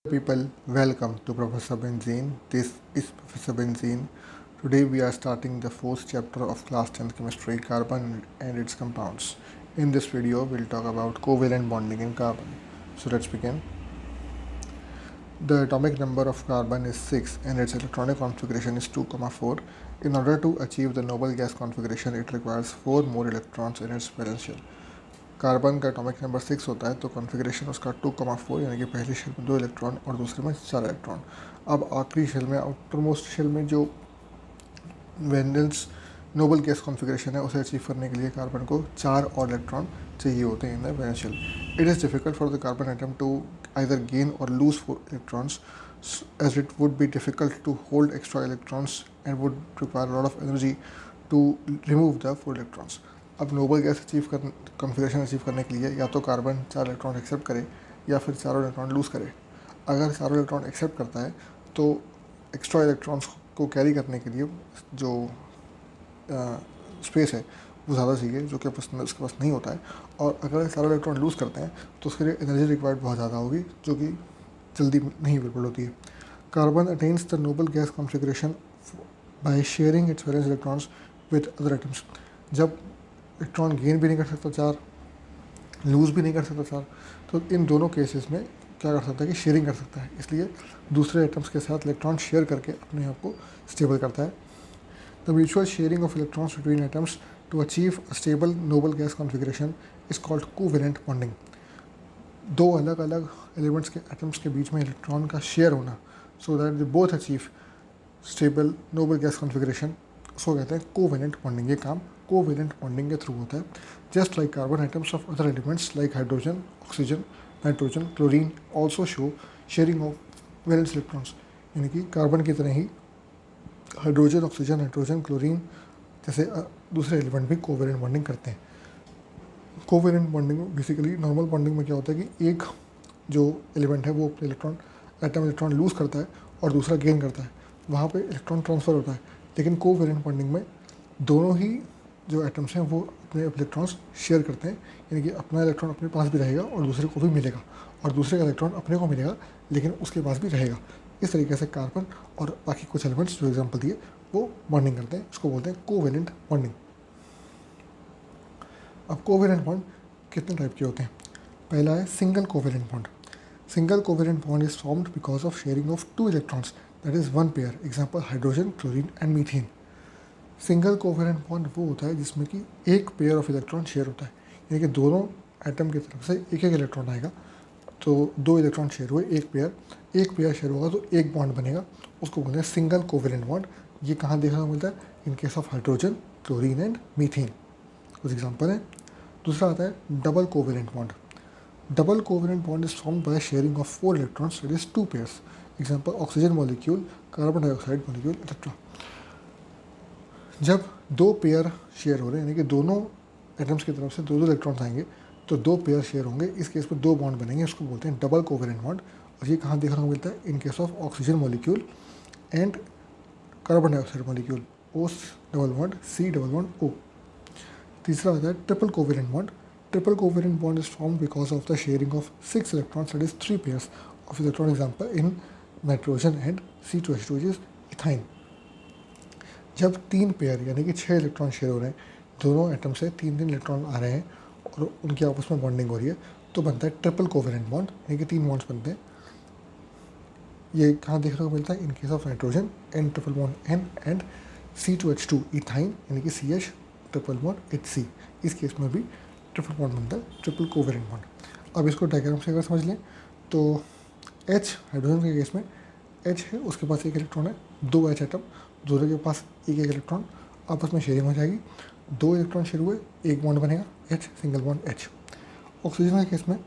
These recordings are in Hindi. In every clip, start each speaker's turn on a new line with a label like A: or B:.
A: People, welcome to Professor Benzene. This is Professor Benzene. Today we are starting the fourth chapter of class 10th chemistry, carbon and its compounds. In this video, we'll talk about covalent bonding in carbon. So let's begin. The atomic number of carbon is 6 and its electronic configuration is 2,4. In order to achieve the noble gas configuration, it requires 4 more electrons in its valence shell. Carbon का एटॉमिक नंबर 6 होता है तो कॉन्फ़िगरेशन उसका 2,4 यानी कि पहली शेल में 2 इलेक्ट्रॉन और दूसरे में 4 इलेक्ट्रॉन। अब आखिरी शेल में आउटर मोस्ट शेल में जो वेंडल्स नोबल गैस कॉन्फ़िगरेशन है उसे अचीव करने के लिए कार्बन को 4 और इलेक्ट्रॉन चाहिए होते हैं in the valence shell. It is difficult for the carbon atom to either gain or lose 4 electrons as it would be difficult to hold extra electrons and would require a lot of energy to remove the 4 electrons. अब नोबल गैस कॉन्फ़िगरेशन अचीव करने के लिए या तो कार्बन 4 इलेक्ट्रॉन एक्सेप्ट करे या फिर 4 इलेक्ट्रॉन लूज़ करे। अगर 4 इलेक्ट्रॉन एक्सेप्ट करता है तो एक्स्ट्रा इलेक्ट्रॉन्स को कैरी करने के लिए जो स्पेस है वो ज़्यादा चाहिए जो कि उसके पास नहीं होता है, और अगर 4 इलेक्ट्रॉन लूज़ करते हैं तो उसके लिए एनर्जी रिक्वायर्ड बहुत ज़्यादा होगी जो कि जल्दी नहीं अवेलेबल होती है। Carbon attains the Nobel gas configuration by sharing it's valence electrons with other atoms. जब इलेक्ट्रॉन गेन भी नहीं कर सकता 4, लूज़ भी नहीं कर सकता 4, तो इन दोनों केसेस में क्या कर सकता है कि शेयरिंग कर सकता है, इसलिए दूसरे एटम्स के साथ इलेक्ट्रॉन शेयर करके अपने आप को स्टेबल करता है। The mutual sharing of electrons between atoms to achieve a stable noble gas configuration is called covalent bonding. दो अलग अलग एलिमेंट्स के एटम्स के बीच में इलेक्ट्रॉन का शेयर होना so that they both achieve stable noble gas configuration, उसको कहते हैं कोवेलेंट बॉन्डिंग। ये काम कोवेलेंट बॉन्डिंग के थ्रू होता है। Just like carbon atoms of other elements like hydrogen, oxygen, nitrogen, chlorine also show sharing of valence electrons. यानी कि कार्बन की तरह ही हाइड्रोजन, ऑक्सीजन, नाइट्रोजन, क्लोरीन जैसे दूसरे एलिमेंट भी कोवेलेंट बॉन्डिंग करते हैं। कोवेलेंट बॉन्डिंग में बेसिकली नॉर्मल बॉन्डिंग में क्या होता है कि एक जो एलिमेंट है वो अपने इलेक्ट्रॉन लूज़ करता है और दूसरा गेन करता है, वहाँ पे इलेक्ट्रॉन ट्रांसफ़र होता है। लेकिन कोवेलेंट बॉन्डिंग में दोनों ही जो एटम्स हैं वो अपने इलेक्ट्रॉन्स शेयर करते हैं, यानी कि अपना इलेक्ट्रॉन अपने पास भी रहेगा और दूसरे को भी मिलेगा, और दूसरे का इलेक्ट्रॉन अपने को मिलेगा लेकिन उसके पास भी रहेगा। इस तरीके से कार्बन और बाकी कुछ एलिमेंट्स जो एग्जांपल दिए वो बॉन्डिंग करते हैं, उसको बोलते हैं कोवेलेंट बॉन्डिंग। अब कोवेलेंट बॉन्ड कितने टाइप के होते हैं? पहला है single covalent bond. Single covalent bond is formed because of sharing of 2 electrons, that is 1 pair, example hydrogen, chlorine and methane. Single covalent bond वो होता है जिसमें कि एक पेयर ऑफ इलेक्ट्रॉन शेयर होता है, यानी कि दोनों एटम की तरफ से एक एक इलेक्ट्रॉन आएगा, तो 2 इलेक्ट्रॉन शेयर हुए, एक पेयर शेयर होगा तो एक बॉन्ड बनेगा, उसको बोलते हैं सिंगल कोवेलेंट बॉन्ड। ये कहाँ देखने को मिलता है? इन case of hydrogen, chlorine and methane, कुछ एग्जाम्पल है। दूसरा आता है double covalent bond. Double covalent bond is formed by sharing of 4 electrons, it is 2 pairs, example oxygen molecule, carbon dioxide molecule etcetera. जब 2 पेयर शेयर हो रहे हैं, यानी कि दोनों एटम्स की तरफ से 2 इलेक्ट्रॉन्स आएंगे तो 2 पेयर शेयर होंगे, इस केस में 2 बॉन्ड बनेंगे, उसको बोलते हैं डबल कोवेलेंट बॉन्ड। और ये कहाँ देखने को मिलता है? इन case of oxygen molecule and carbon dioxide molecule, O double bond C double bond O। तीसरा आता है triple covalent bond. Triple covalent bond is form because of the sharing of 6 electrons, that is 3 pairs of electron, example in nitrogen and C2H2 is ethyne. जब 3 पेयर यानी कि 6 इलेक्ट्रॉन शेयर हो रहे हैं, दोनों एटम से 3 इलेक्ट्रॉन आ रहे हैं और उनकी आपस में बॉन्डिंग हो रही है, तो बनता है ट्रिपल कोवेलेंट बॉन्ड, यानी कि 3 बॉन्ड्स बनते हैं। ये कहाँ देखने को मिलता है? इन case of nitrogen N triple bond N and C2H2 ethyne, यानी कि CH ट्रिपल बॉन्ड HC, इस केस में भी ट्रिपल बॉन्ड बनता है, ट्रिपल कोवेलेंट बॉन्ड। अब इसको डायग्राम से अगर समझ लें तो H हाइड्रोजन के केस में H है, उसके पास एक इलेक्ट्रॉन है, 2 H एटम, दोनों के पास एक एक इलेक्ट्रॉन, आपस में शेयरिंग हो जाएगी, 2 इलेक्ट्रॉन शेयर हुए, एक बॉन्ड बनेगा H, single bond H। Oxygen के केस में,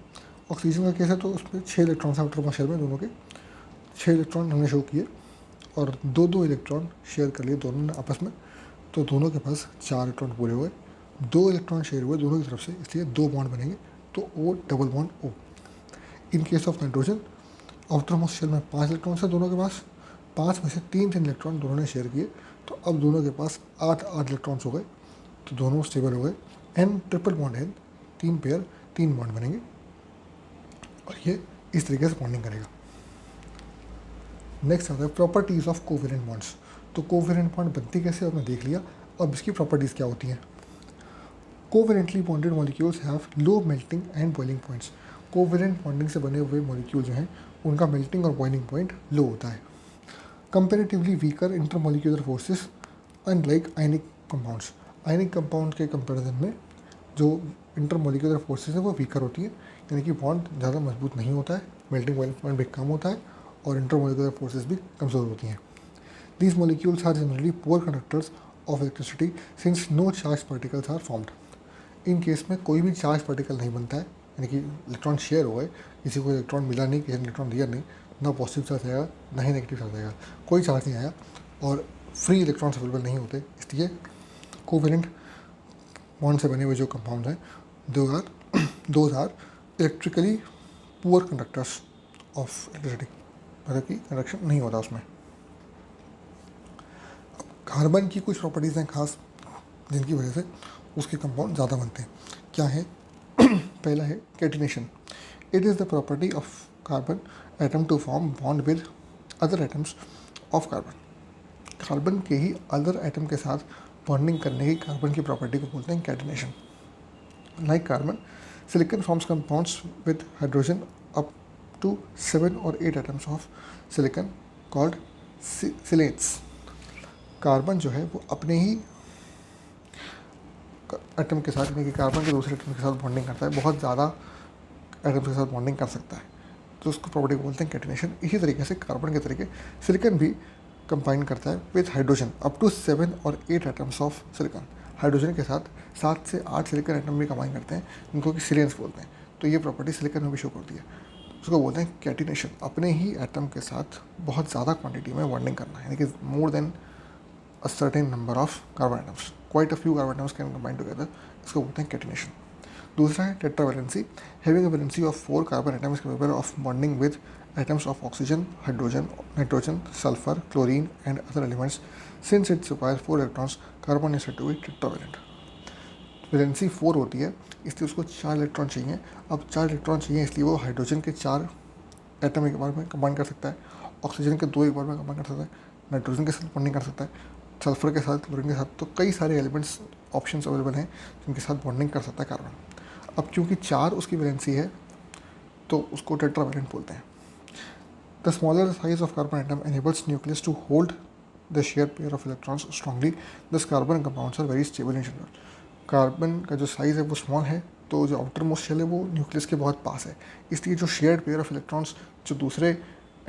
A: ऑक्सीजन का केस है तो उसमें 6 इलेक्ट्रॉन आउटर मोस्ट शेल में, दोनों के 6 इलेक्ट्रॉन हमने शो किए और 2 इलेक्ट्रॉन शेयर कर लिए दोनों ने आपस में, तो दोनों के पास 4 इलेक्ट्रॉन पूरे हुए, 2 इलेक्ट्रॉन शेयर हुए दोनों की तरफ से, इसलिए 2 बॉन्ड बनेंगे, तो O double bond O। In case of nitrogen, outermost shell में 5 इलेक्ट्रॉन है दोनों के पास, 5 में से 3 इलेक्ट्रॉन दोनों ने शेयर किए, तो अब दोनों के पास 8 इलेक्ट्रॉन्स हो गए, तो दोनों स्टेबल हो गए। N ट्रिपल बॉन्ड है, 3 पेयर 3 बॉन्ड बनेंगे और ये इस तरीके से बॉन्डिंग करेगा। नेक्स्ट आता है प्रॉपर्टीज़ ऑफ कोवेलेंट बॉन्ड्स। तो कोवेलेंट बॉन्ड बनती कैसे आपने देख लिया, अब इसकी प्रॉपर्टीज़ क्या होती हैं। Covalently bonded molecules have low melting and boiling points. Covalent bonding से बने हुए मॉलिक्यूल जो हैं उनका मेल्टिंग और बॉइलिंग पॉइंट लो होता है। Comparatively weaker intermolecular forces unlike ionic compounds. Ionic compound के कंपैरिजन में जो इंटरमॉलिक्यूलर फोर्सेस है वो वीकर होती है, यानी कि बॉन्ड ज़्यादा मजबूत नहीं होता है, मेल्टिंग बॉइलिंग पॉइंट भी कम होता है और इंटरमॉलिक्यूलर फोर्सेस भी कमज़ोर होती हैं। These molecules are generally poor conductors of electricity since no charged particles are formed. In case में कोई भी चार्ज पार्टिकल नहीं बनता है, यानी कि इलेक्ट्रॉन शेयर हो गए, किसी को इलेक्ट्रॉन मिला नहीं, किसी ने इलेक्ट्रॉन दिया नहीं, ना पॉजिटिव चार्ज आएगा ना ही नेगेटिव चार्ज आएगा, कोई चार्ज नहीं आया और फ्री इलेक्ट्रॉन्स अवेलेबल नहीं होते। इसलिए कोवेलेंट बॉन्ड से बने हुए जो कंपाउंड हैं those are electrically poor conductors of electricity, मतलब कि कंडक्शन नहीं होता उसमें। कार्बन की कुछ प्रॉपर्टीज़ हैं खास जिनकी वजह से उसके कंपाउंड ज़्यादा बनते हैं। क्या है? पहला है catenation. It is the property of carbon atom to form bond with other atoms of carbon. Carbon के ही अदर एटम के साथ बॉन्डिंग करने की कार्बन की प्रॉपर्टी को बोलते हैं catenation. Like carbon, silicon forms compounds with hydrogen up to 7 or 8 atoms of silicon called silates. Carbon जो है वो अपने ही एटम के साथ, यानी कि कार्बन के दूसरे एटम के साथ बॉन्डिंग करता है, बहुत ज़्यादा एटम के साथ बॉन्डिंग कर सकता है, तो उसको प्रॉपर्टी को बोलते हैं कैटिनेशन। इसी तरीके से कार्बन के तरीके सिलिकॉन भी कंबाइन करता है with hydrogen up to 7 or 8 atoms of silicon. Hydrogen के साथ 7 से 8 सिलिकॉन एटम भी कंबाइन करते हैं, जिनको कि सिलेंस बोलते हैं। तो ये प्रॉपर्टी सिलिकॉन में भी शो करती है, उसको बोलते हैं कैटिनेशन। अपने ही एटम के साथ बहुत ज़्यादा क्वान्टिटी में बॉन्डिंग करना, यानी कि more than a certain number of carbon atoms, quite a few carbon atoms can combine together, इसको बोलते हैं कैटिनेशन। दूसरा है tetravalency. Having a valency of 4 carbon atoms capable of bonding with atoms of oxygen, hydrogen, nitrogen, sulphur, chlorine and other elements. Since it requires 4 electrons, carbon is said to be tetravalent. Valency 4 होती है, इसलिए उसको 4 इलेक्ट्रॉन चाहिए। अब 4 इलेक्ट्रॉन चाहिए, इसलिए वो हाइड्रोजन के 4 एटम एक बार में कंबाइन कर सकता है, ऑक्सीजन के 2 एक बार में कंबाइन कर सकता है, नाइट्रोजन के साथ बॉन्डिंग कर सकता है, सल्फर के साथ, क्लोरीन के साथ। तो कई सारे एलिमेंट्स ऑप्शंस अवेलेबल हैं जिनके साथ बॉन्डिंग कर सकता है कार्बन। अब क्योंकि 4 उसकी वैलेंसी है तो उसको टेट्रावैलेंट बोलते हैं। The smaller size of carbon atom enables nucleus to hold the share pair of electrons strongly, thus carbon compounds are very stable in general. Carbon का जो साइज़ है वो स्मॉल है, तो जो आउटर मोस्ट शेल है वो न्यूक्लियस के बहुत पास है, इसलिए जो शेयर्ड पेयर ऑफ इलेक्ट्रॉन्स जो दूसरे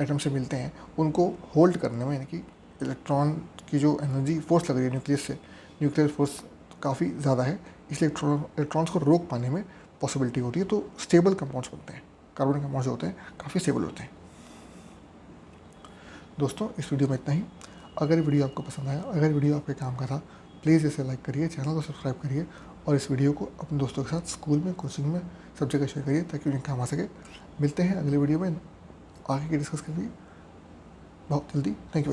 A: एटम से मिलते हैं उनको होल्ड करने में, यानी कि इलेक्ट्रॉन की जो एनर्जी फोर्स लग रही है न्यूक्लियस से, न्यूक्लियर फोर्स काफ़ी ज़्यादा है, इसलिए इलेक्ट्रॉन्स को रोक पाने में पॉसिबिलिटी होती है। तो स्टेबल कंपाउंड्स बनते हैं, कार्बन कंपाउंड्स जो होते हैं काफ़ी स्टेबल होते हैं। दोस्तों, इस वीडियो में इतना ही। अगर वीडियो आपको पसंद आया, अगर वीडियो आपके काम का था, प्लीज़ इसे लाइक करिए, चैनल को सब्सक्राइब करिए और इस वीडियो को अपने दोस्तों के साथ स्कूल में, कोचिंग में, सब जगह शेयर करिए ताकि उन्हें काम आ सके। मिलते हैं अगले वीडियो में आगे की डिस्कस करिए बहुत जल्दी। Thank you.